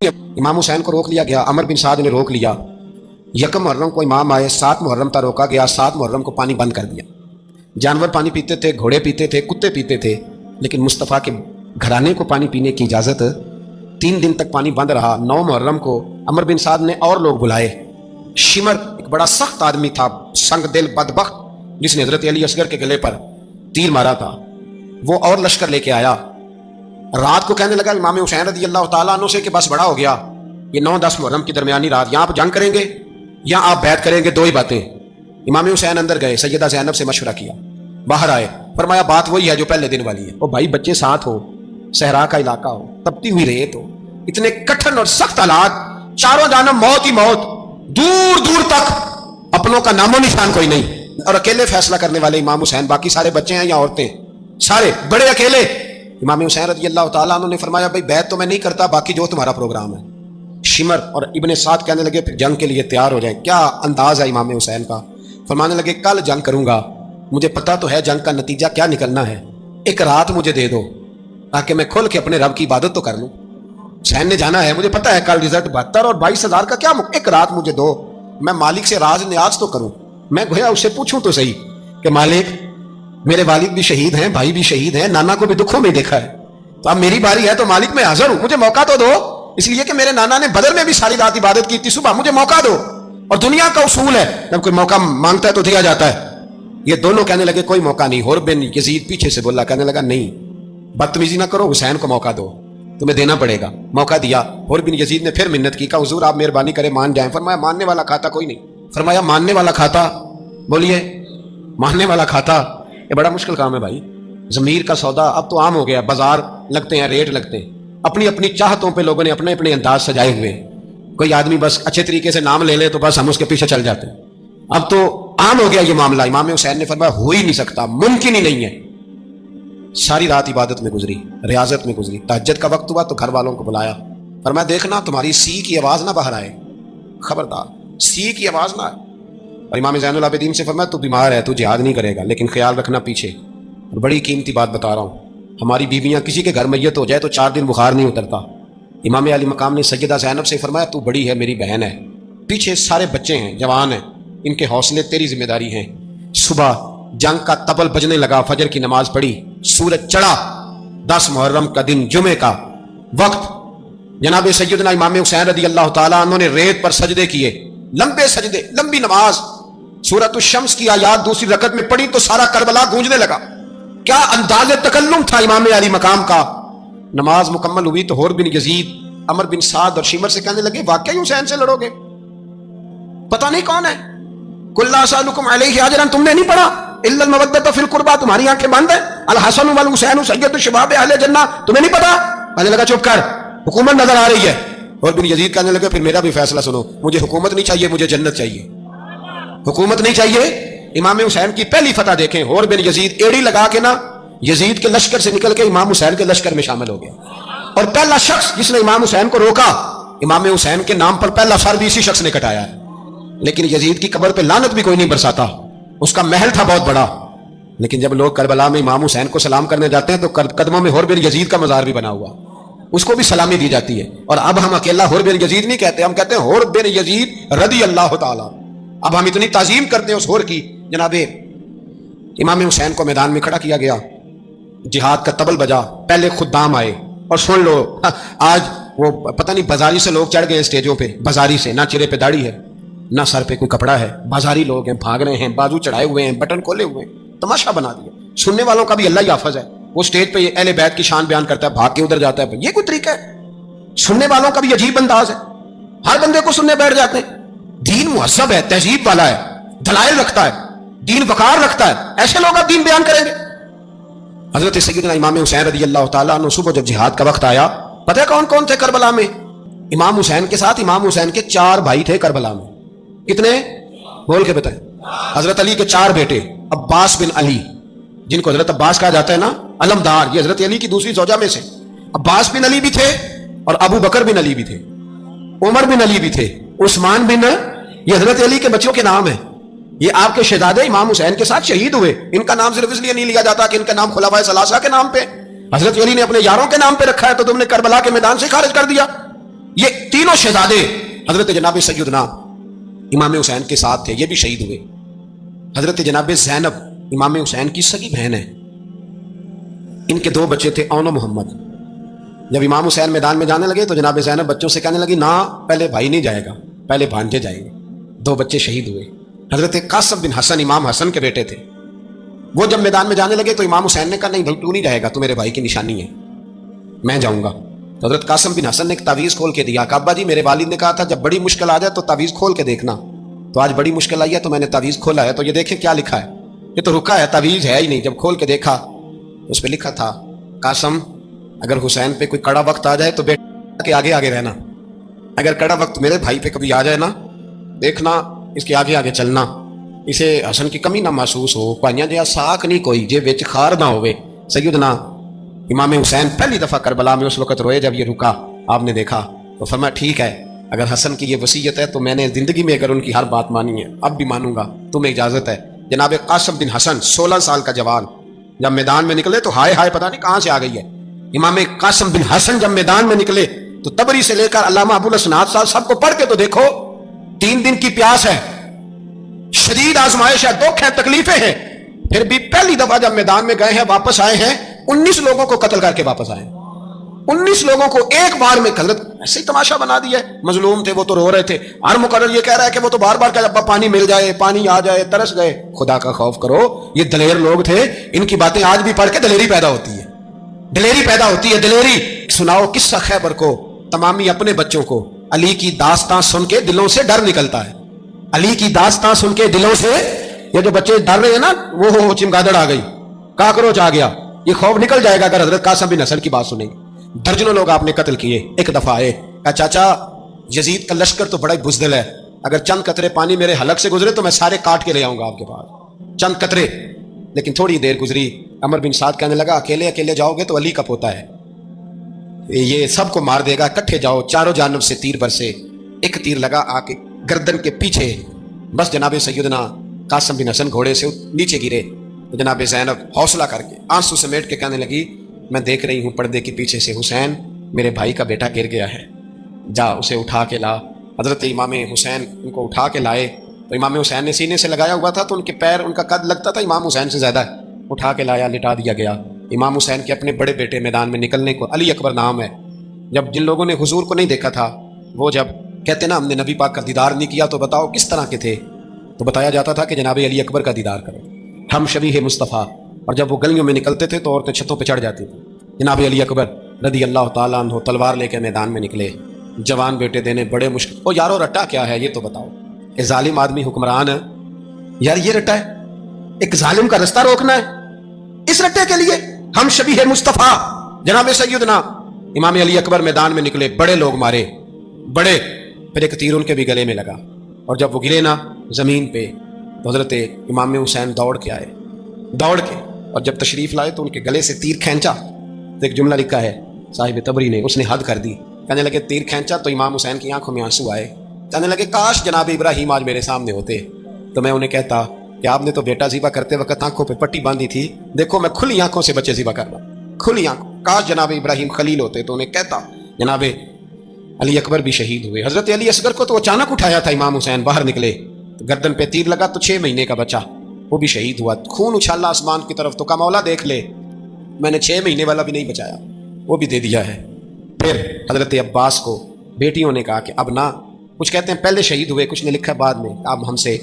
امام حسین کو روک لیا گیا، عمر بن سعد نے روک لیا۔ یکم محرم کو امام آئے، 7 محرم تک روکا گیا، 7 محرم کو پانی بند کر دیا۔ جانور پانی پیتے تھے، گھوڑے پیتے تھے، کتے پیتے تھے، لیکن مصطفیٰ کے گھرانے کو پانی پینے کی اجازت 3 دن تک پانی بند رہا۔ 9 محرم کو عمر بن سعد نے اور لوگ بلائے۔ شمر ایک بڑا سخت آدمی تھا، سنگ دل بدبخت، جس نے حضرت علی اصغر کے گلے پر تیر مارا تھا، وہ اور لشکر لے کے آیا۔ رات کو کہنے لگا امام حسین رضی اللہ تعالیٰ عنہ سے کہ بس بڑا ہو گیا، یہ 9-10 محرم کی درمیانی رات، یہاں آپ جنگ کریں گے یا آپ بیعت کریں گے، 2 ہی باتیں۔ امام حسین اندر گئے، سیدہ زینب سے مشورہ کیا، باہر آئے، فرمایا بات وہی ہے جو پہلے دن والی ہے۔ وہ بھائی بچے ساتھ ہو، صحرا کا علاقہ ہو، تپتی ہوئی ریت ہو، اتنے کٹھن اور سخت حالات، چاروں جانب موت ہی موت، دور دور تک اپنوں کا نام و نشان کوئی نہیں، اور اکیلے فیصلہ کرنے والے امام حسین، باقی سارے بچے ہیں یا عورتیں، سارے بڑے اکیلے۔ امام حسین رضی اللہ تعالیٰ عنہ نے فرمایا بھائی بیعت تو میں نہیں کرتا، باقی جو تمہارا پروگرام ہے۔ شمر اور ابن سعد کہنے لگے پھر جنگ کے لیے تیار ہو جائیں۔ کیا انداز ہے امام حسین کا، فرمانے لگے کل جنگ کروں گا، مجھے پتا تو ہے جنگ کا نتیجہ کیا نکلنا ہے، ایک رات مجھے دے دو تاکہ میں کھل کے اپنے رب کی عبادت تو کر لوں۔ حسین نے جانا ہے، مجھے پتا ہے کل رزلٹ 72 اور 22,000 کا کیا، ایک رات مجھے دو، میں مالک سے راز نیاز تو کروں، میں گویا اس سے پوچھوں تو صحیح کہ مالک میرے والد بھی شہید ہیں، بھائی بھی شہید ہیں، نانا کو بھی دکھوں میں دیکھا ہے، تو اب میری باری ہے تو مالک میں حاضر ہوں، مجھے موقع تو دو، اس لیے کہ میرے نانا نے بدر میں بھی ساری رات عبادت کی تھی، صبح مجھے موقع دو۔ اور دنیا کا اصول ہے جب کوئی موقع مانگتا ہے تو دیا جاتا ہے۔ یہ دونوں کہنے لگے کوئی موقع نہیں۔ حر بن یزید پیچھے سے بولا، کہنے لگا نہیں بدتمیزی نہ کرو، حسین کو موقع دو، تمہیں دینا پڑے گا۔ موقع دیا۔ حر بن یزید نے پھر منت کی، کہا حضور آپ مہربانی کریں مان جائیں۔ فرمایا ماننے والا کھاتا کوئی نہیں۔ فرمایا ماننے والا کھاتا، بولیے ماننے والا کھاتا، یہ بڑا مشکل کام ہے بھائی۔ ضمیر کا سودا اب تو عام ہو گیا، بازار لگتے ہیں، ریٹ لگتے ہیں، اپنی اپنی چاہتوں پہ لوگوں نے اپنے اپنے انداز سجائے ہوئے، کوئی آدمی بس اچھے طریقے سے نام لے لے تو بس ہم اس کے پیچھے چل جاتے ہیں، اب تو عام ہو گیا یہ معاملہ۔ امام حسین نے فرمایا ہو ہی نہیں سکتا، ممکن ہی نہیں ہے۔ ساری رات عبادت میں گزری، ریاضت میں گزری، تہجد کا وقت ہوا تو گھر والوں کو بلایا، فرمایا دیکھنا تمہاری سی کی آواز نہ باہر آئے، خبردار سی کی آواز نہ آئے۔ اور امام زین العابدین سے فرمایا تو بیمار ہے، تو جہاد نہیں کرے گا، لیکن خیال رکھنا پیچھے، اور بڑی قیمتی بات بتا رہا ہوں، ہماری بیویاں کسی کے گھر میت ہو جائے تو 4 دن بخار نہیں اترتا۔ امام علی مقام نے سیدہ زینب سے فرمایا تو بڑی ہے، میری بہن ہے، پیچھے سارے بچے ہیں، جوان ہیں، ان کے حوصلے تیری ذمہ داری ہیں۔ صبح جنگ کا طبل بجنے لگا، فجر کی نماز پڑھی، سورج چڑھا، 10 محرم کا دن، جمعے کا وقت، جناب سیدنا امام حسین رضی اللہ تعالیٰ عنہ نے ریت پر سجدے کیے، لمبے سجدے، لمبی نماز، سورۃ الشمس کی آیات دوسری رکعت میں پڑھی تو سارا کربلا گونجنے لگا۔ کیا انداز تکلم تھا امام علی مقام کا۔ نماز مکمل ہوئی تو حر بن یزید، عمر بن سعد اور شمر سے کہنے لگے واقعی حسین سے لڑو گے؟ پتہ نہیں کون ہے؟ قل لا اسألکم علیہ اجرا، تم نے نہیں پڑھا؟ الا المودۃ فی القربى، تمہاری آنکھیں بند ہیں، الحسن والحسین سید شباب اہل جنہ، تمہیں نہیں پتا؟ کہنے لگا چپ کر، حکومت نظر آ رہی ہے۔ حر بن یزید کہنے لگے پھر میرا بھی فیصلہ سنو، مجھے حکومت نہیں چاہیے، مجھے جنت چاہیے، حکومت نہیں چاہیے۔ امام حسین کی پہلی فتح دیکھیں، حر بن یزید ایڑی لگا کے نا یزید کے لشکر سے نکل کے امام حسین کے لشکر میں شامل ہو گیا، اور پہلا شخص جس نے امام حسین کو روکا، امام حسین کے نام پر پہلا سر بھی اسی شخص نے کٹایا ہے۔ لیکن یزید کی قبر پہ لعنت بھی کوئی نہیں برساتا، اس کا محل تھا بہت بڑا، لیکن جب لوگ کربلا میں امام حسین کو سلام کرنے جاتے ہیں تو قدموں میں حر بن یزید کا مزار بھی بنا ہوا، اس کو بھی سلامی دی جاتی ہے۔ اور اب ہم اکیلا حر بن یزید نہیں کہتے، ہم کہتے ہیں حر بن یزید رضی اللہ تعالیٰ۔ اب ہم اتنی تعظیم کرتے ہیں اس حر کی۔ جناب امام حسین کو میدان میں کھڑا کیا گیا، جہاد کا طبل بجا، پہلے خدام آئے، اور سن لو آج وہ پتہ نہیں بازاری سے لوگ چڑھ گئے اسٹیجوں پہ، بازاری سے، نہ چہرے پہ داڑھی ہے نہ سر پہ کوئی کپڑا ہے، بازاری لوگ ہیں، بھاگ رہے ہیں، بازو چڑھائے ہوئے ہیں، بٹن کھولے ہوئے ہیں، تماشا بنا دیا۔ سننے والوں کا بھی اللہ ہی حافظ ہے، وہ اسٹیج پہ اہل بیت کی شان بیان کرتا ہے، بھاگ کے ادھر جاتا ہے، یہ کوئی طریقہ ہے؟ سننے والوں کا بھی عجیب انداز ہے، ہر بندے کو سننے بیٹھ جاتے ہیں۔ دین مہذب ہے، تہذیب والا ہے، دلائل رکھتا ہے، دین وقار رکھتا ہے، ایسے لوگ اب دین بیان کریں گے؟ حضرت سیدنا امام حسین رضی اللہ تعالیٰ عنہ صبح جب جہاد کا وقت آیا، پتہ ہے کون کون تھے کربلا میں؟ امام حسین کے ساتھ امام حسین کے 4 بھائی تھے کربلا میں۔ کتنے؟ بول کے بتائیں۔ حضرت علی کے 4 بیٹے، عباس بن علی، جن کو حضرت عباس کہا جاتا ہے نا، علمدار، یہ حضرت علی کی دوسری زوجہ میں سے عباس بن علی بھی تھے، اور ابو بکر بن علی بھی تھے، عمر بن علی بھی تھے، عثمان بن، یہ حضرت علی کے بچوں کے نام ہیں، یہ آپ کے شہزادے امام حسین کے ساتھ شہید ہوئے۔ ان کا نام صرف اس لیے نہیں لیا جاتا کہ ان کا نام خلفائے ثلاثہ کے نام پہ، حضرت علی نے اپنے یاروں کے نام پہ رکھا ہے تو تم نے کربلا کے میدان سے خارج کر دیا۔ یہ تینوں شہزادے حضرت جناب سیدنا امام حسین کے ساتھ تھے، یہ بھی شہید ہوئے۔ حضرت جناب زینب امام حسین کی سگی بہن ہے، ان کے دو بچے تھے اون و محمد۔ جب امام حسین میدان میں جانے لگے تو جناب زینب بچوں سے کہنے لگی نہ، پہلے بھائی نہیں جائے گا، پہلے بھانجے جائیں گے۔ دو بچے شہید ہوئے۔ حضرت قاسم بن حسن امام حسن کے بیٹے تھے، وہ جب میدان میں جانے لگے تو امام حسین نے کہا نہیں بھائی تو نہیں جائے گا، تو میرے بھائی کی نشانی ہے، میں جاؤں گا۔ تو حضرت قاسم بن حسن نے ایک تعویذ کھول کے دیا کہ ابا جی میرے والد نے کہا تھا جب بڑی مشکل آ جائے تو تعویذ کھول کے دیکھنا، تو آج بڑی مشکل آئی ہے تو میں نے تعویذ کھولا ہے، تو یہ دیکھیں کیا لکھا ہے، یہ تو رکا ہے، تعویذ ہے ہی نہیں۔ جب کھول کے دیکھا تو اس پہ لکھا تھا قاسم اگر حسین پہ کوئی کڑا وقت آ جائے تو بیٹا کے آگے آگے رہنا، اگر کڑا وقت میرے بھائی پہ کبھی آ جائے نا، دیکھنا اس کے آگے آگے چلنا، اسے حسن کی کمی نہ محسوس ہو، پائیاں جہاں ساکھ نہیں کوئی جے وچ خار نہ ہوئے۔ سیدنا امام حسین پہلی دفعہ کربلا میں اس وقت روئے جب یہ رکا، آپ نے دیکھا تو فرمایا ٹھیک ہے، اگر حسن کی یہ وصیت ہے تو میں نے زندگی میں اگر ان کی ہر بات مانی ہے اب بھی مانوں گا، تمہیں اجازت ہے۔ جناب قاسم بن حسن 16 سال کا جوان جب میدان میں نکلے تو ہائے ہائے پتہ نہیں کہاں سے آ گئی ہے۔ امام قاسم بن حسن جب میدان میں نکلے تو تبری سے لے کر علامہ ابو الحسنات صاحب سب کو پڑھ کے تو دیکھو، 3 دن کی پیاس ہے، شدید آزمائش ہے، دکھ ہے، تکلیفیں ہیں، پھر بھی پہلی دفعہ جب میدان میں گئے ہیں واپس آئے ہیں 19 لوگوں کو قتل کر کے واپس آئے ہیں، 19 لوگوں کو ایک بار میں حضرت ایسے ہی تماشا بنا دیا ہے۔ مظلوم تھے وہ تو رو رہے تھے، ہر مقرر یہ کہہ رہا ہے کہ وہ تو بار بار کہ ابا پانی مل جائے، پانی آ جائے، ترس گئے۔ خدا کا خوف کرو، یہ دلیر لوگ تھے، ان کی باتیں آج بھی پڑھ کے دلیری پیدا ہوتی ہے، دلیری پیدا ہوتی ہے، دلیری۔ سناؤ قصہ خیبر کو، تمامی اپنے بچوں کو علی کی داستان سن کے دلوں سے ڈر نکلتا ہے، علی کی داستان سن کے دلوں سے، یہ جو بچے ڈر رہے ہیں نا وہ چمگادڑ آ گئی، کاکروچ آ گیا، یہ خوف نکل جائے گا اگر حضرت قاسم بن حسن کی بات سنیں گے۔ درجنوں لوگ آپ نے قتل کیے، ایک دفعہ آئے کہا چاچا یزید کا لشکر تو بڑا ہی بزدل ہے، اگر چند قطرے پانی میرے حلق سے گزرے تو میں سارے کاٹ کے لے آؤں گا آپ کے پاس، چند قطرے۔ لیکن تھوڑی دیر گزری، عمر بن سعد کہنے لگا اکیلے اکیلے جاؤ گے تو علی کا پوتا ہے، یہ سب کو مار دے گا، اکٹھے جاؤ۔ چاروں جانب سے تیر برسے، ایک تیر لگا آ کے گردن کے پیچھے، بس جناب سیدنا قاسم بن حسن گھوڑے سے نیچے گرے تو جناب زینب حوصلہ کر کے آنسو سمیٹ کے کہنے لگی میں دیکھ رہی ہوں پردے کے پیچھے سے حسین میرے بھائی کا بیٹا گر گیا ہے، جا اسے اٹھا کے لا۔ حضرت امام حسین ان کو اٹھا کے لائے تو امام حسین نے سینے سے لگایا ہوا تھا تو ان کے پیر، ان کا قد لگتا تھا امام حسین سے زیادہ، اٹھا کے لایا، لٹا دیا گیا۔ امام حسین کے اپنے بڑے بیٹے میدان میں نکلنے کو، علی اکبر نام ہے، جب جن لوگوں نے حضور کو نہیں دیکھا تھا وہ جب کہتے نا ہم نے نبی پاک کا دیدار نہیں کیا تو بتاؤ کس طرح کے تھے، تو بتایا جاتا تھا کہ جناب علی اکبر کا دیدار کرو، ہم شبیہ مصطفیٰ۔ اور جب وہ گلیوں میں نکلتے تھے تو عورتیں چھتوں پہ چڑھ جاتی تھیں۔ جناب علی اکبر رضی اللہ تعالیٰ عنہ تلوار لے کے میدان میں نکلے، جوان بیٹے دینے بڑے مشکل۔ او یارو رٹا کیا ہے یہ تو بتاؤ، کہ ظالم آدمی حکمران ہے یار، یہ رٹا ہے، ایک ظالم کا رستہ روکنا ہے، اس رٹے کے لیے ہم شبیہ مصطفیٰ۔ جناب سیدنا امام علی اکبر میدان میں نکلے، بڑے لوگ مارے، بڑے، پھر ایک تیر ان کے بھی گلے میں لگا، اور جب وہ گرے نا زمین پہ تو حضرت امام حسین دوڑ کے آئے، دوڑ کے، اور جب تشریف لائے تو ان کے گلے سے تیر کھینچا تو ایک جملہ لکھا ہے صاحب تبری نے، اس نے حد کر دی، کہنے لگے تیر کھینچا تو امام حسین کی آنکھوں میں آنسو آئے، کہنے لگے کاش جناب ابراہیم آج میرے سامنے ہوتے تو میں انہیں کہتا کہ آپ نے تو بیٹا ذبح کرتے وقت آنکھوں پہ پٹی باندھی تھی، دیکھو میں کھلی آنکھوں سے بچے ذبح کر رہا ہوں، کھلی آنکھوں، کاش جناب ابراہیم خلیل ہوتے تو انہیں کہتا۔ جناب علی اکبر بھی شہید ہوئے۔ حضرت علی اصغر کو تو اچانک اٹھایا تھا امام حسین، باہر نکلے تو گردن پہ تیر لگا تو 6 مہینے کا بچہ وہ بھی شہید ہوا، خون اچھالا آسمان کی طرف تو کہا مولا دیکھ لے میں نے 6 مہینے والا بھی نہیں بچایا، وہ بھی دے دیا ہے۔ پھر حضرت عباس کو بیٹیوں نے کہا کہ اب نہ، کچھ کہتے ہیں پہلے شہید ہوئے، کچھ نے لکھا بعد میں، اب ہم سے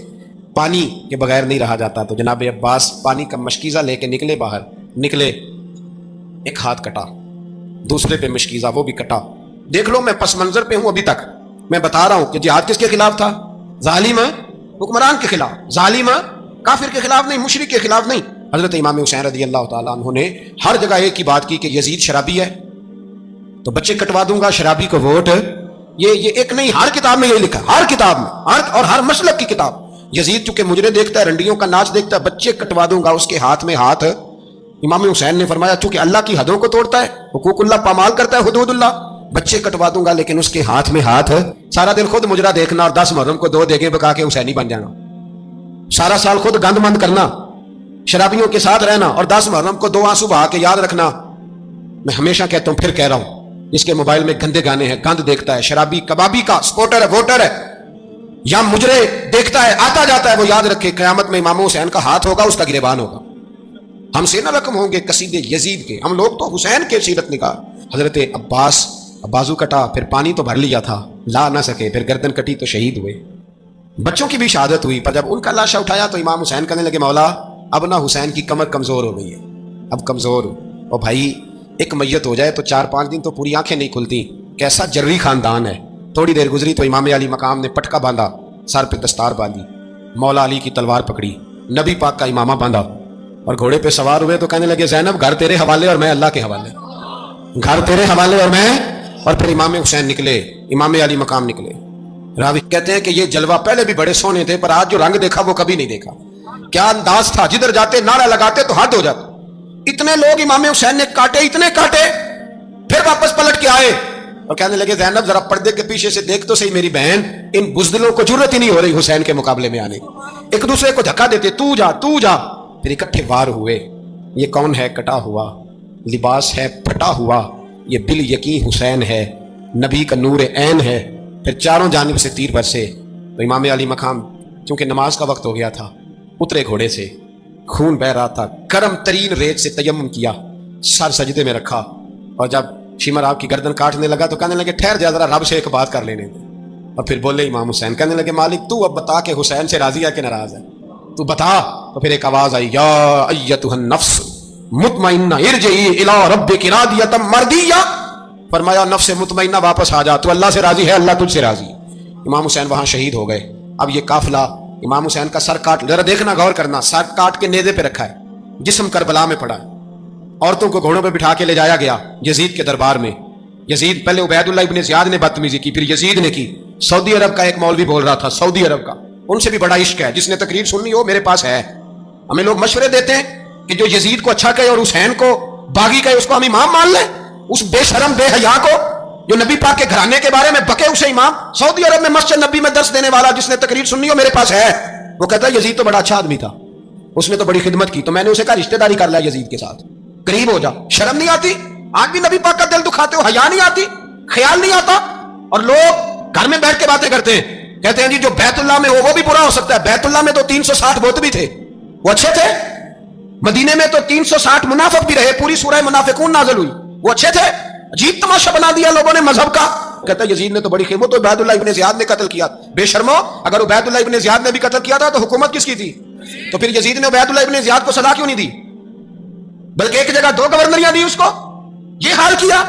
پانی کے بغیر نہیں رہا جاتا، تو جناب عباس پانی کا مشکیزہ لے کے نکلے، باہر نکلے، ایک ہاتھ کٹا، دوسرے پہ مشکیزہ وہ بھی کٹا۔ دیکھ لو میں پس منظر پہ ہوں ابھی تک، میں بتا رہا ہوں کہ جہاد کس کے خلاف تھا؟ ظالم حکمران کے خلاف، ظالم کافر کے خلاف نہیں، مشرک کے خلاف نہیں۔ حضرت امام حسین رضی اللہ تعالیٰ عنہ نے ہر جگہ ایک ہی بات کی کہ یزید شرابی ہے تو بچے کٹوا دوں گا، شرابی کو ووٹ، یہ ایک نہیں، ہر کتاب میں یہ لکھا، ہر کتاب میں، اور ہر مسلک کی کتاب۔ یزید چونکہ مجرے دیکھتا ہے، رنڈیوں کا ناچ دیکھتا ہے، بچے کٹوا دوں گا، اس کے ہاتھ میں ہاتھ۔ امام حسین نے فرمایا چونکہ اللہ کی حدوں کو توڑتا ہے، حقوق اللہ پامال کرتا ہے، حدود اللہ، بچے کٹوا دوں گا لیکن اس کے ہاتھ میں ہاتھ۔ سارا دن خود مجرا دیکھنا اور 10 محرم کو 2 دیگیں پکا کے حسینی بن جانا، سارا سال خود گند مند کرنا، شرابیوں کے ساتھ رہنا، اور 10 محرم کو 2 آنسو بہا کے یاد رکھنا۔ میں ہمیشہ کہتا ہوں، پھر کہہ رہا ہوں، جس کے موبائل میں گندے گانے ہیں، گند دیکھتا ہے، شرابی کبابی کا سپورٹر ہے، ووٹر ہے، یا مجرے دیکھتا ہے آتا جاتا ہے، وہ یاد رکھے قیامت میں امام حسین کا ہاتھ ہوگا، اس کا گریبان ہوگا۔ ہم سے نہ رقم ہوں گے قصید یزید کے، ہم لوگ تو حسین کے سیرت نکال۔ حضرت عباس بازو کٹا، پھر پانی تو بھر لیا تھا، لا نہ سکے، پھر گردن کٹی تو شہید ہوئے۔ بچوں کی بھی شہادت ہوئی، پر جب ان کا لاشا اٹھایا تو امام حسین کہنے لگے مولا اب نہ حسین کی کمر کمزور ہو گئی ہے، اب کمزور ہو۔ اور بھائی ایک میت ہو جائے تو 4-5 دن تو پوری آنکھیں نہیں کھلتی، کیسا جری خاندان ہے۔ تھوڑی دیر گزری تو امام علی مقام نے پٹکا باندھا، سر پہ دستار باندھی، مولا علی کی تلوار پکڑی، نبی پاک کا امامہ باندھا اور گھوڑے پہ سوار ہوئے تو کہنے لگے زینب گھر تیرے حوالے اور میں اللہ کے حوالے، گھر تیرے حوالے اور میں۔ اور پھر امام حسین نکلے، امام علی مقام نکلے۔ راوی کہتے ہیں کہ یہ جلوہ پہلے بھی بڑے سونے تھے، پر آج جو رنگ دیکھا وہ کبھی نہیں دیکھا۔ کیا انداز تھا، جدھر جاتے نعرہ لگاتے تو حد ہو جاتا۔ اتنے لوگ امام حسین نے کاٹے، اتنے کاٹے، پھر واپس پلٹ کے آئے اور کہنے لگے زینب ذرا پردے کے پیچھے سے دیکھ تو صحیح میری بہن، ان بزدلوں کو جرت ہی نہیں ہو رہی حسین کے مقابلے میں آنے۔ ایک دوسرے کو دھکا دیتے، تو جا تو جا، پھر اکٹھے وار ہوئے۔ یہ کون ہے؟ کٹا ہوا، لباس ہے پھٹا ہوا، یہ بال یقین حسین ہے، نبی کا نور عین ہے۔ پھر چاروں جانب سے تیر برسے تو امام علی مقام چونکہ نماز کا وقت ہو گیا تھا، اترے گھوڑے سے، خون بہ رہا تھا، گرم ترین ریت سے تیمم کیا، سر سجدے میں رکھا، اور جب شمر آپ کی گردن کاٹنے لگا تو کہنے لگے ٹھہر جا ذرا رب سے ایک بات کر لینے دے۔ اور پھر بولے امام حسین، کہنے لگے مالک تو اب بتا کہ حسین سے راضی ہے کہ ناراض ہے، تو بتا۔ تو پھر ایک آواز آئی، یا ایتھا النفس مطمئنہ ارجعی الی ربک راضیۃ مرضیہ، فرمایا نفس مطمئنہ واپس آ جا، تو اللہ سے راضی ہے، اللہ تجھ سے راضی ہے۔ امام حسین وہاں شہید ہو گئے۔ اب یہ قافلہ امام حسین کا سر کاٹ، ذرا دیکھنا غور کرنا، سر کاٹ کے نیزے پہ رکھا ہے، جسم کربلا میں پڑا ہے، عورتوں کو گھوڑوں پہ بٹھا کے لے جایا گیا یزید کے دربار میں۔ یزید پہلے عبید اللہ ابن زیاد نے بدتمیزی کی، پھر یزید نے کی۔ سعودی عرب کا ایک مولوی بول رہا تھا، سعودی عرب کا، ان سے بھی بڑا عشق ہے، جس نے تقریر سننی ہو میرے پاس ہے۔ ہمیں لوگ مشورے دیتے ہیں کہ جو یزید کو اچھا کہے اور حسین کو باغی کہے اس کو ہم امام مان لیں، اس بے شرم بے حیا کو جو نبی پاک کے گھرانے کے بارے میں بکے اسے امام۔ سعودی عرب میں مسجد نبی میں درس دینے والا جس نے تقریر سننی ہو میرے پاس ہے، وہ کہتا ہے یزید تو بڑا اچھا آدمی تھا، اس نے تو بڑی خدمت کی، تو میں نے اسے کہا رشتہ داری کر لیا یزید کے ساتھ، قریب ہو جا۔ شرم نہیں آتی؟ آج بھی نبی پاک کا دل دکھاتے ہو، حیا نہیں آتی، خیال نہیں آتا؟ اور لوگ گھر میں بیٹھ کے باتیں کرتے ہیں، کہتے ہیں جی جو بیت اللہ میں ہو وہ بھی برا ہو سکتا ہے۔ بیت اللہ میں تو 360 بت بھی تھے، وہ اچھے تھے۔ مدینے میں تو 360 منافق بھی رہے، پوری سورہ منافقون نازل ہوئی، وہ اچھے تھے۔ عجیب تماشا بنا دیا لوگوں نے مذہب کا۔ کہتا ہے یزید نے تو بڑی خدمت، تو عبید اللہ ابن زیاد نے قتل کیا۔ بے شرمو، اگر عبید اللہ ابن زیاد نے بھی قتل کیا تھا تو حکومت کس کی تھی؟ تو پھر یزید نے عبید اللہ ابن زیاد کو سزا کیوں نہیں دی، بلکہ ایک جگہ 2 گورنریاں دی اس کو؟ یہ حال کیا۔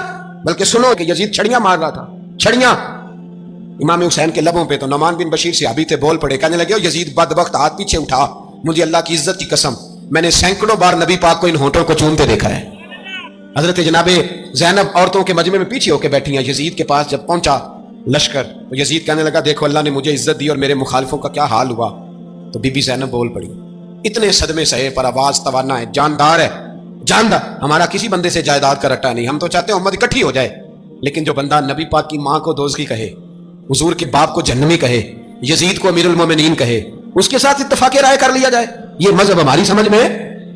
بلکہ سنو کہ یزید چھڑیاں مار رہا تھا، چھڑیاں امام حسین کے لبوں پہ، تو نعمان بن بشیر صحابی تھے، بول پڑے، کہنے لگے یزید بدبخت ہاتھ پیچھے اٹھا، مجھے اللہ کی عزت کی قسم میں نے سینکڑوں بار نبی پاک کو ان ہونٹوں کو چومتے دیکھا ہے۔ حضرت جناب زینب عورتوں کے مجمع میں پیچھے ہو کے بیٹھی ہیں، یزید کے پاس جب پہنچا لشکر تو یزید کہنے لگا دیکھو اللہ نے مجھے عزت دی اور میرے مخالفوں کا کیا حال ہوا۔ تو بی بی زینب بول پڑی، اتنے صدمے سہے پر آواز توانا ہے، جاندار ہے، جاندار، ہمارا کسی بندے سے جائیداد کا رٹا نہیں، ہم تو چاہتے ہیں امت اکٹھی ہو جائے، لیکن جو بندہ نبی پاک کی ماں کو دوزخی کہے، حضور کے باپ کو جہنمی کہے، یزید کو امیر المومنین کہے، اس کے ساتھ اتفاق رائے کر لیا جائے، یہ مذہب ہماری سمجھ میں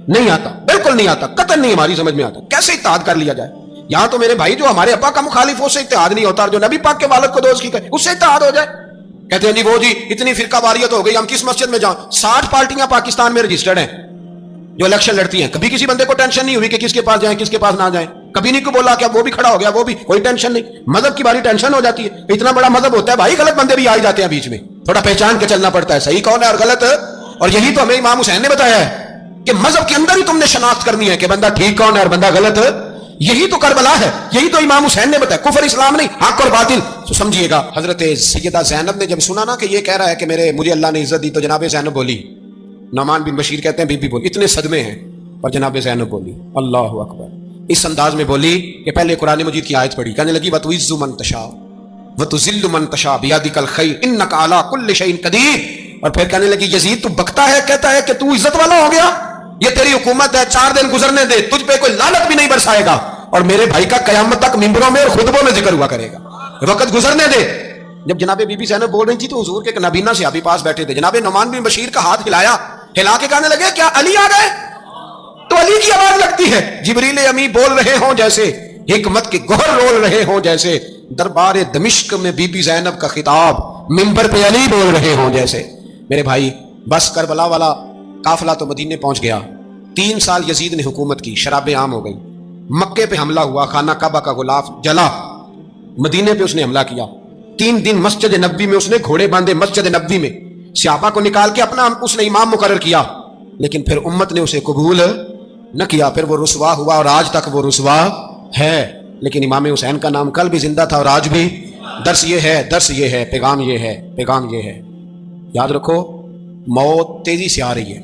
نہیں آتا، بالکل نہیں آتا، قطعاً نہیں ہماری سمجھ میں آتا۔ کیسے اتحاد کر لیا جائے؟ یہاں تو میرے بھائی جو ہمارے ابا کا مخالف ہو اس سے اتحاد نہیں ہوتا، اور جو نبی پاک کے والد کو دوزخی کہے اس سے اتحاد ہو جائے۔ کہتے ہیں جی وہ جی اتنی فرقہ واریت ہو گئی، ہم کس مسجد میں جائیں؟ 60 پارٹیاں پاکستان میں رجسٹرڈ ہیں جو الیکشن لڑتی ہیں، کبھی کسی بندے کو ٹینشن نہیں ہوئی کہ کس کے پاس جائیں کس کے پاس نہ جائیں، کبھی نہیں کو بولا کہ اب وہ بھی کھڑا ہو گیا، وہ بھی کوئی ٹینشن نہیں۔ مذہب کی باری ٹینشن ہو جاتی ہے، اتنا بڑا مذہب ہوتا ہے بھائی، غلط بندے بھی آ جاتے ہیں بیچ میں، تھوڑا پہچان کے چلنا پڑتا ہے صحیح کون ہے اور غلط۔ اور یہی تو ہمیں امام حسین نے بتایا ہے کہ مذہب کے اندر ہی تم نے شناخت کرنی ہے کہ بندہ ٹھیک کون ہے اور بندہ غلط، یہی تو کربلا ہے، یہی تو امام حسین نے بتایا، کفر اسلام نہیں، حق اور باطل۔ تو سمجھیے گا حضرت سیدہ زینب نے جب سنا نا کہ یہ کہہ رہا ہے کہ مجھے اللہ نے عزت دی، تو جناب زینب بولی، نعمان بن بشیر کہتے ہیں بی بی بولی، اتنے صدمے ہیں اور جناب زینب بولی اللہ اکبر، اس انداز میں بولی کہ پہلے قرآن مجید کی آیت پڑھی، کہنے لگی وَتُعِزُّ مَن تَشَاءُ وَتُذِلُّ مَن تَشَاءُ بِيَدِكَ الْخَيْرُ إِنَّكَ عَلَىٰ كُلِّ شَيْءٍ قَدِيرٌ۔ اور پھر کہنے لگی یزید تو بکتا ہے، کہتا ہے کہ تو عزت والا ہو گیا، یہ تیری حکومت ہے، 4 دن گزرنے دے، تجھ پہ کوئی لعنت بھی نہیں برسائے گا، اور میرے بھائی کا قیامت تک ممبروں میں اور خطبوں میں ذکر ہوا کرے گا، وقت گزرنے دے۔ جب جناب بی بی زینب بول رہی تھی تو حضور کے ایک نابینا صحابی پاس بیٹھے تھے، جناب نعمان بن بشیر کا ہاتھ ہلایا، ہلا کے کہنے لگے کیا علی آ گئے؟ تو علی کی آواز لگتی ہے، جبریل امی بول رہے ہوں جیسے حکمت کے گوہر رول رہے ہوں جیسے، دربار دمشق میں بی بی زینب کا خطاب منبر پہ علی بول رہے ہوں جیسے۔ میرے بھائی بس کربلا والا قافلہ تو مدینے پہنچ گیا، 3 سال یزید نے حکومت کی، شرابیں عام ہو گئی، مکے پہ حملہ ہوا، خانہ کعبہ کا غلاف جلا، مدینے پہ اس نے حملہ کیا، 3 دن مسجد نبوی میں اس نے گھوڑے باندھے، مسجد نبوی میں صحابہ کو نکال کے اپنا اس نے امام مقرر کیا، لیکن پھر امت نے اسے قبول نہ کیا، پھر وہ رسوا ہوا اور آج تک وہ رسوا ہے۔ لیکن امام حسین کا نام کل بھی زندہ تھا اور آج بھی۔ درس یہ ہے، درس یہ ہے، پیغام یہ ہے، پیغام یہ ہے، یاد رکھو موت تیزی سے آ رہی ہے،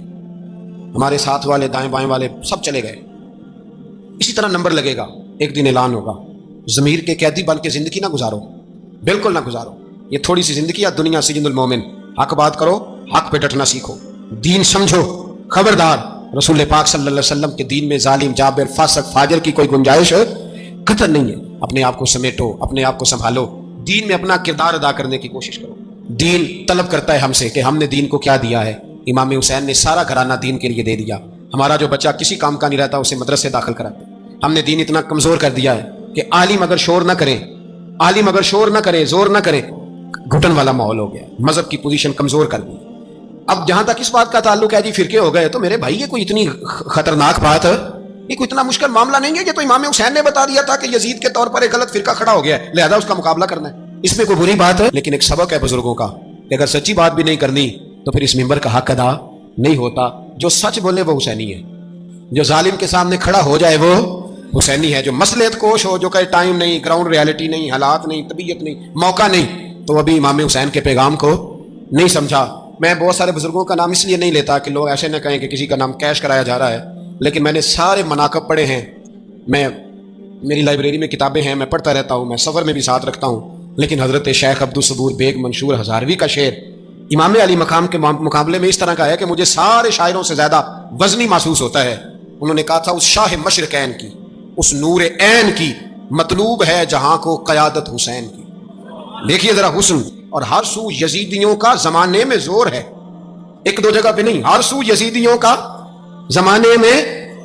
ہمارے ساتھ والے دائیں بائیں والے سب چلے گئے، اسی طرح نمبر لگے گا، ایک دن اعلان ہوگا۔ ضمیر کے قیدی بن کے زندگی نہ گزارو، بالکل نہ گزارو، یہ تھوڑی سی زندگی ہے، دنیا سجن المومن، حق بات کرو، حق پہ ڈٹنا سیکھو، دین سمجھو، خبردار رسول پاک صلی اللہ علیہ وسلم کے دین میں ظالم، جابر، فاسق، فاجر کی کوئی گنجائش قطعاً نہیں ہے۔ اپنے آپ کو سمیٹو، اپنے آپ کو سنبھالو، دین میں اپنا کردار ادا کرنے کی کوشش کرو۔ دین طلب کرتا ہے ہم سے کہ ہم نے دین کو کیا دیا ہے۔ امام حسین نے سارا گھرانہ دین کے لیے دے دیا، ہمارا جو بچہ کسی کام کا نہیں رہتا اسے مدرسے داخل کراتے۔ ہم نے دین اتنا کمزور کر دیا ہے کہ عالم اگر شور نہ کرے، عالم اگر شور نہ کرے، زور نہ کرے، گھٹن والا ماحول ہو گیا، مذہب کی پوزیشن کمزور کر دی۔ اب جہاں تک اس بات کا تعلق ہے جی فرقے ہو گئے، تو میرے بھائی یہ کوئی اتنی خطرناک بات ہے، یہ کوئی اتنا مشکل معاملہ نہیں ہے، یہ تو امام حسین نے بتا دیا تھا کہ یزید کے طور پر ایک غلط فرقہ کھڑا ہو گیا ہے، لہذا اس کا مقابلہ کرنا ہے، اس میں کوئی بری بات ہے؟ لیکن ایک سبق ہے بزرگوں کا کہ اگر سچی بات بھی نہیں کرنی تو پھر اس ممبر کا حق ادا نہیں ہوتا۔ جو سچ بولے وہ حسینی ہے، جو ظالم کے سامنے کھڑا ہو جائے وہ حسینی ہے، جو مصلحت کوش ہو، جو کہ ٹائم نہیں، گراؤنڈ ریالٹی نہیں، حالات نہیں، طبیعت نہیں، موقع نہیں، تو ابھی امام حسین کے پیغام کو نہیں سمجھا۔ میں بہت سارے بزرگوں کا نام اس لیے نہیں لیتا کہ لوگ ایسے نہ کہیں کہ کسی کا نام کیش کرایا جا رہا ہے، لیکن میں نے سارے مناقب پڑھے ہیں، میری لائبریری میں کتابیں ہیں، میں پڑھتا رہتا ہوں، میں سفر میں بھی ساتھ رکھتا ہوں۔ لیکن حضرت شیخ عبدالصبور بیگ منشور ہزاروی کا شعر امام علی مقام کے مقابلے میں اس طرح کا ہے کہ مجھے سارے شاعروں سے زیادہ وزنی محسوس ہوتا ہے۔ انہوں نے کہا تھا اس شاہ مشرقین کی، اس نور عین کی مطلوب ہے جہاں کو قیادت حسین کی۔ دیکھیے ذرا حسن، اور ہر سو یزیدیوں کا زمانے میں زور ہے، ایک دو جگہ پہ نہیں، ہر سو یزیدیوں کا زمانے میں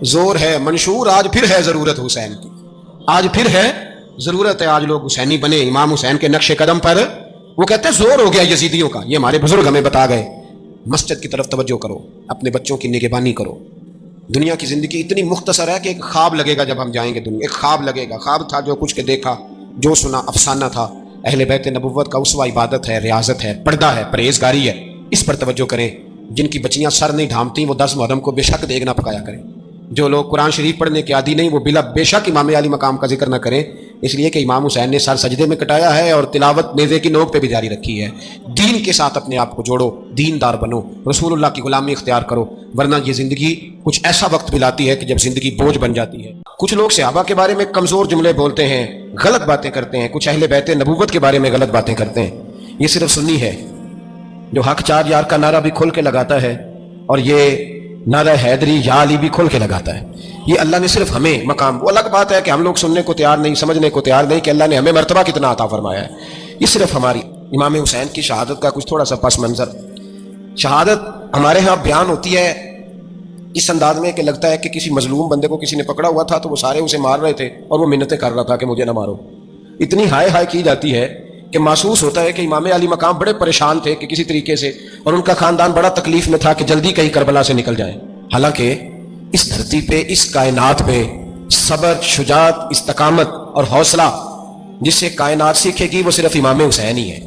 زور ہے۔ منشور آج پھر ہے ضرورت حسین کی، آج پھر ہے ضرورت ہے، آج لوگ حسینی بنے، امام حسین کے نقش قدم پر۔ وہ کہتے ہیں زور ہو گیا یزیدیوں کا، یہ ہمارے بزرگ ہمیں بتا گئے۔ مسجد کی طرف توجہ کرو، اپنے بچوں کی نگہبانی کرو۔ دنیا کی زندگی اتنی مختصر ہے کہ ایک خواب لگے گا جب ہم جائیں گے دنیا، ایک خواب لگے گا، خواب تھا جو کچھ کے دیکھا، جو سنا افسانہ تھا۔ اہل بیت نبوت کا اسوہ عبادت ہے، ریاضت ہے، پردہ ہے، پرہیزگاری ہے، اس پر توجہ کریں۔ جن کی بچیاں سر نہیں ڈھانپتی وہ 10 محرم کو بے شک دیگ نہ پکایا کریں۔ جو لوگ قرآن شریف پڑھنے کے عادی نہیں وہ بے شک امام علی مقام کا ذکر نہ کریں، اس لیے کہ امام حسین نے سر سجدے میں کٹایا ہے اور تلاوت نیزے کی نوک پہ بھی جاری رکھی ہے۔ دین کے ساتھ اپنے آپ کو جوڑو، دیندار بنو، رسول اللہ کی غلامی اختیار کرو، ورنہ یہ زندگی کچھ ایسا وقت بھی لاتی ہے کہ جب زندگی بوجھ بن جاتی ہے۔ کچھ لوگ صحابہ کے بارے میں کمزور جملے بولتے ہیں، غلط باتیں کرتے ہیں، کچھ اہل بیت نبوت کے بارے میں غلط باتیں کرتے ہیں۔ یہ صرف سنی ہے جو حق چار یار کا نعرہ بھی کھول کے لگاتا ہے، اور یہ نعرہ حیدری یا علی بھی کھول کے لگاتا ہے۔ یہ اللہ نے صرف ہمیں مقام، وہ الگ بات ہے کہ ہم لوگ سننے کو تیار نہیں، سمجھنے کو تیار نہیں کہ اللہ نے ہمیں مرتبہ کتنا عطا فرمایا ہے۔ یہ صرف ہماری امام حسین کی شہادت کا کچھ تھوڑا سا پس منظر۔ شہادت ہمارے ہاں بیان ہوتی ہے اس انداز میں کہ لگتا ہے کہ کسی مظلوم بندے کو کسی نے پکڑا ہوا تھا تو وہ سارے اسے مار رہے تھے اور وہ منتیں کر رہا تھا کہ مجھے نہ مارو۔ اتنی ہائے ہائے کی جاتی ہے کہ محسوس ہوتا ہے کہ امام علی مقام بڑے پریشان تھے کہ کسی طریقے سے، اور ان کا خاندان بڑا تکلیف میں تھا کہ جلدی کہیں کربلا سے نکل جائیں۔ حالانکہ اس دھرتی پہ، اس کائنات پہ صبر، شجاعت، استقامت اور حوصلہ جس سے کائنات سیکھے گی وہ صرف امام حسین ہی ہے۔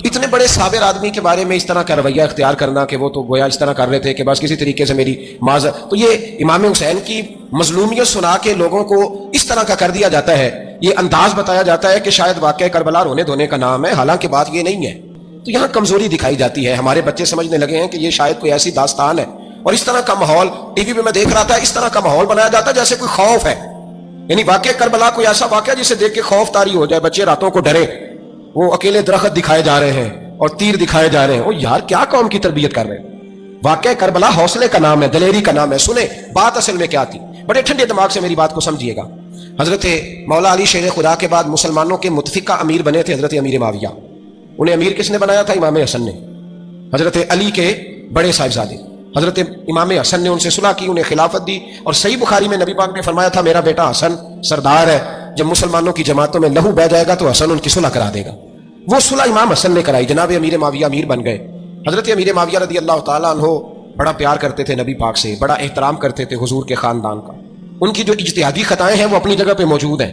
اتنے بڑے صابر آدمی کے بارے میں اس طرح کا رویہ اختیار کرنا کہ وہ تو گویا اس طرح کر رہے تھے کہ بس کسی طریقے سے میری معذرت، تو یہ امام حسین کی مظلومیت سنا کے لوگوں کو اس طرح کا کر دیا جاتا ہے، یہ انداز بتایا جاتا ہے کہ شاید واقعہ کربلا رونے دھونے کا نام ہے، حالانکہ بات یہ نہیں ہے۔ تو یہاں کمزوری دکھائی جاتی ہے، ہمارے بچے سمجھنے لگے ہیں کہ یہ شاید کوئی ایسی داستان ہے، اور اس طرح کا ماحول ٹی وی پہ میں دیکھ رہا تھا، اس طرح کا ماحول بنایا جاتا ہے جیسے کوئی خوف ہے، یعنی واقعہ کربلا کوئی ایسا واقعہ جسے دیکھ کے خوف طاری ہو جائے، بچے راتوں کو ڈرے، وہ اکیلے درخت دکھائے جا رہے ہیں اور تیر دکھائے جا رہے ہیں۔ وہ یار کیا قوم کی تربیت کر رہے ہیں؟ واقعہ کربلا حوصلے کا نام ہے، دلیری کا نام ہے۔ سنیں بات اصل میں کیا تھی، بڑے ٹھنڈے دماغ سے میری بات کو سمجھیے گا۔ حضرت مولا علی شیر خدا کے بعد مسلمانوں کے متفقہ امیر بنے تھے حضرت امیر معاویہ۔ انہیں امیر کس نے بنایا تھا؟ امام حسن نے، حضرت علی کے بڑے صاحبزادے۔ حضرت امام حسن نے ان سے صلح کی، انہیں خلافت دی، اور صحیح بخاری میں نبی پاک نے فرمایا تھا میرا بیٹا حسن سردار ہے، جب مسلمانوں کی جماعتوں میں لہو بہ جائے گا تو حسن ان کی صلح کرا دے گا. وہ صلح امام حسن نے کرائی. جناب امیر معاویہ امیر بن گئے. حضرت امیر معاویہ رضی اللہ تعالیٰ عنہ بڑا پیار کرتے تھے نبی پاک سے, بڑا احترام کرتے تھے حضور کے خاندان کا. ان کی جو اجتہادی خطائیں ہیں وہ اپنی جگہ پہ موجود ہیں.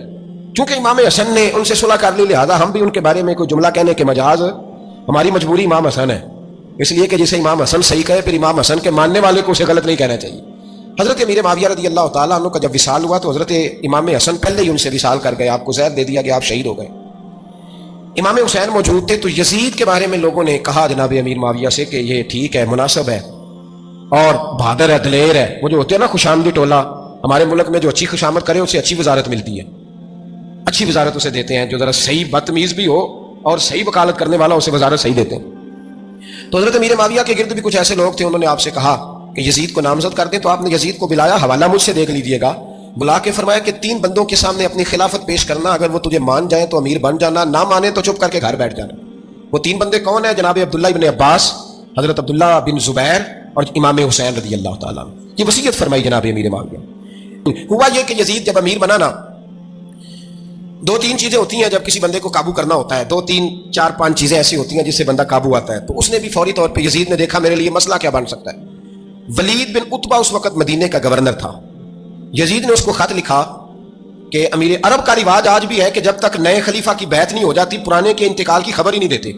چونکہ امام حسن نے ان سے صلح کر لی, لہذا ہم بھی ان کے بارے میں کوئی جملہ کہنے کے مجاز, ہماری مجبوری امام حسن ہے, اس لیے کہ جسے امام حسن صحیح کہے پھر امام حسن کے ماننے والے کو اسے غلط نہیں کہنا چاہیے. حضرت امیر معاویہ رضی اللہ تعالیٰ عنہ کا جب وصال ہوا تو حضرت امام حسن پہلے ہی ان سے وصال کر گئے, آپ کو زہر دے دیا کہ آپ شہید ہو گئے. امام حسین موجود تھے. تو یزید کے بارے میں لوگوں نے کہا جناب امیر معاویہ سے کہ یہ ٹھیک ہے, مناسب ہے, اور بہادر ہے, دلیر ہے. وہ جو ہوتے ہیں نا خوشامدی ٹولہ, ہمارے ملک میں جو اچھی خوشامد کرے اسے اچھی وزارت ملتی ہے, اچھی وزارت اسے دیتے ہیں. جو ذرا صحیح بدتمیز بھی ہو اور صحیح وکالت کرنے والا اسے وزارت صحیح دیتے ہیں. تو حضرت امیر معاویہ کے گرد بھی کچھ ایسے لوگ تھے, انہوں نے آپ سے کہا کہ یزید کو نامزد کر دیں. تو آپ نے یزید کو بلایا, حوالہ مجھ سے دیکھ لیجئے گا, بلا کے فرمایا کہ 3 بندوں کے سامنے اپنی خلافت پیش کرنا, اگر وہ تجھے مان جائیں تو امیر بن جانا, نہ مانے تو چپ کر کے گھر بیٹھ جانا. وہ 3 بندے کون ہیں؟ جناب عبداللہ بن عباس, حضرت عبداللہ بن زبیر اور امام حسین رضی اللہ تعالیٰ عنہ. یہ وصیت فرمائی جناب امیر معاویہ. ہوا یہ کہ یزید جب امیر بنا نا, 2-3 چیزیں ہوتی ہیں جب کسی بندے کو قابو کرنا ہوتا ہے, 2-3-4-5 چیزیں ایسی ہوتی ہیں جس سے بندہ قابو آتا ہے. تو اس نے بھی فوری طور پہ, یزید نے دیکھا میرے لیے مسئلہ کیا بن سکتا ہے. ولید بن عتبہ اس وقت مدینے کا گورنر تھا. یزید نے اس کو خط لکھا کہ امیر عرب کا رواج آج بھی ہے کہ جب تک نئے خلیفہ کی بیعت نہیں ہو جاتی پرانے کے انتقال کی خبر ہی نہیں دیتے,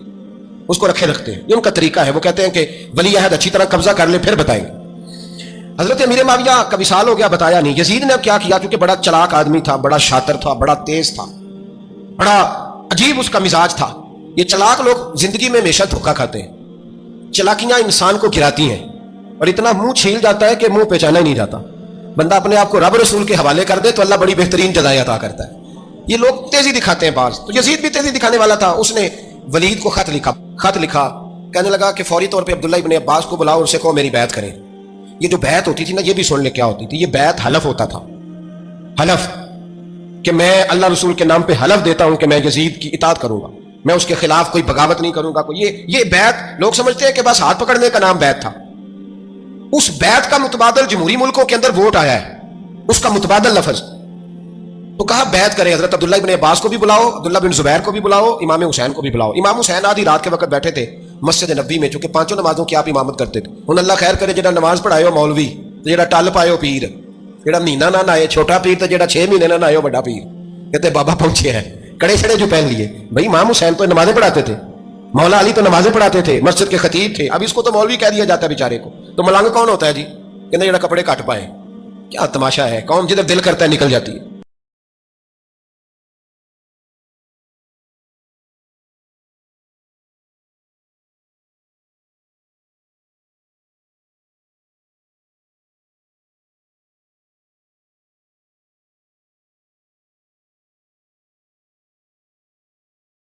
اس کو رکھے رکھتے ہیں. یہ ان کا طریقہ ہے. وہ کہتے ہیں کہ ولی عہد اچھی طرح قبضہ کر لے پھر بتائیں گے. حضرت امیر معاویہ کا وصال ہو گیا, بتایا نہیں. یزید نے اب کیا کیا, کیونکہ بڑا چلاک آدمی تھا, بڑا شاطر تھا, بڑا تیز تھا, بڑا عجیب اس کا مزاج تھا. یہ چلاک لوگ زندگی میں ہمیشہ دھوکہ کھاتے ہیں, چلاکیاں انسان کو گراتی ہیں, اور اتنا منہ چھیل جاتا ہے کہ منہ پہچانا ہی نہیں جاتا. بندہ اپنے آپ کو رب رسول کے حوالے کر دے تو اللہ بڑی بہترین جزائیں عطا کرتا ہے. یہ لوگ تیزی دکھاتے ہیں بعض. تو یزید بھی تیزی دکھانے والا تھا. اس نے ولید کو خط لکھا, کہنے لگا کہ فوری طور پہ عبداللہ ابن عباس کو بلاؤ اور اسے کہو میری بیعت کریں. یہ جو بیعت ہوتی تھی نا, یہ بھی سن لے کیا ہوتی تھی. یہ بیعت حلف ہوتا تھا, حلف کہ میں اللہ رسول کے نام پہ حلف دیتا ہوں کہ میں یزید کی اطاعت کروں گا, میں اس کے خلاف کوئی بغاوت نہیں کروں گا. یہ بیعت لوگ سمجھتے ہیں کہ بس ہاتھ پکڑنے کا نام بیعت تھا. اس بیعت کا متبادل جمہوری ملکوں کے اندر ووٹ آیا ہے, اس کا متبادل لفظ. تو کہا بیعت کریں. حضرت عبداللہ ابن عباس کو بھی بلاؤ, عبداللہ بن زبیر کو بھی بلاؤ, امام حسین کو بھی بلاؤ. امام حسین آدھی رات کے وقت بیٹھے تھے مسجد نبوی میں, چونکہ 5 نمازوں کی آپ امامت کرتے تھے. انہوں اللہ خیر کرے, جڑا نماز پڑھائے ہو مولوی, جڑا ٹل پائے ہو پیر, جڑا مہینہ نہ نائے چھوٹا پیر, تو جڑا 6 مہینے نہ نائے ہو بڑا پیر. کہتے بابا پہنچے ہیں, کڑے چھڑے جو پہن لیے. بھائی امام حسین تو نمازیں پڑھاتے تھے, مولا علی تو نمازیں پڑھاتے تھے, مسجد کے خطیب تھے. اب اس کو تو مولوی کہہ دیا جاتا ہے بیچارے کو. تو ملنگ کون ہوتا ہے جی؟ کہتے جڑا کپڑے کٹ پائے. کیا تماشا ہے, قوم جدھر دل کرتا ہے نکل جاتی ہے.